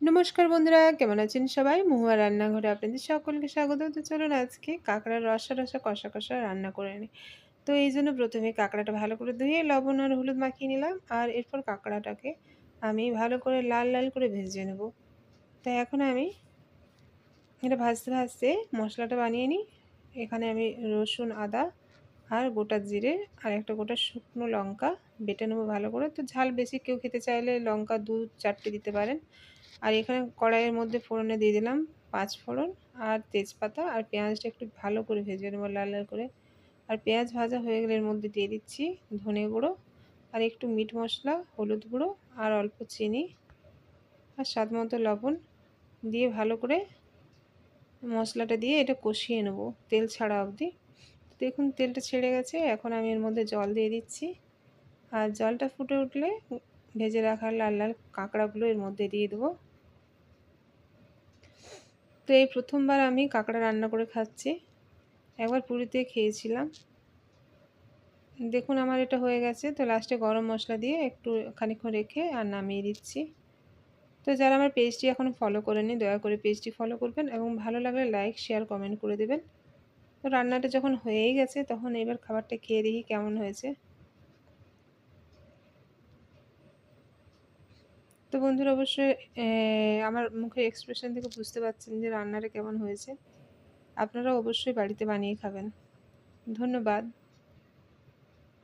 নমস্কার বন্ধুরা, কেমন আছেন সবাই? মহুয়া রান্নাঘরে আপনাদের সকলকে স্বাগত। তো চলুন আজকে কাঁকড়ার রসা রসা কষা কষা রান্না করে নিই। তো এইজন্য প্রথমে কাঁকড়াটা ভালো করে ধুয়ে লবণ আর হলুদ মাখিয়ে নিলাম। আর এরপর কাঁকড়াটাকে আমি ভালো করে লাল লাল করে ভেজে নেব। তো এখন আমি এটা ভাজতে ভাজতে মশলাটা বানিয়ে নিই। এখানে আমি রসুন, আদা আর গোটা জিরে আর একটা গোটা শুকনো লঙ্কা বেটে নেবো ভালো করে। তো ঝাল বেশি কেউ খেতে চাইলে লঙ্কা ২-৪টে দিতে পারেন। আর এখানে কড়াইয়ের মধ্যে ফোড়নে দিয়ে দিলাম ৫ ফোড়ন আর তেজপাতা আর পেঁয়াজটা একটু ভালো করে ভেজে নেবো লাল লাল করে। আর পেঁয়াজ ভাজা হয়ে গেলে এর মধ্যে দিয়ে দিচ্ছি ধনে গুঁড়ো আর একটু মিট মশলা, হলুদ গুঁড়ো আর অল্প চিনি আর স্বাদ মতো লবণ দিয়ে ভালো করে মশলাটা দিয়ে এটা কষিয়ে নেব তেল ছাড়া অবধি। দেখুন তেলটা ছেড়ে গেছে, এখন আমি এর মধ্যে জল দিয়ে দিচ্ছি। আর জলটা ফুটে উঠলে ভেজে রাখা লাল লাল কাঁকড়াগুলো এর মধ্যে দিয়ে দেবো। তো এই প্রথমবার আমি কাঁকড়া রান্না করে খাচ্ছি। একবার পুরীতে খেয়েছিলাম। দেখুন আমার এটা হয়ে গেছে। তো লাস্টে গরম মশলা দিয়ে একটু খানিকক্ষণ রেখে আর নামিয়ে দিচ্ছি। তো যারা আমার পেজটি এখনও ফলো করেনি দয়া করে পেজটি ফলো করবেন এবং ভালো লাগলে লাইক, শেয়ার, কমেন্ট করে দেবেন। তো রান্নাটা যখন হয়েই গেছে তখন এবার খাবারটা খেয়ে দেখি কেমন হয়েছে। তো বন্ধুরা অবশ্যই আমার মুখের এক্সপ্রেশন থেকে বুঝতে পারছেন যে রান্নাটা কেমন হয়েছে। আপনারাও অবশ্যই বাড়িতে বানিয়ে খাবেন। ধন্যবাদ।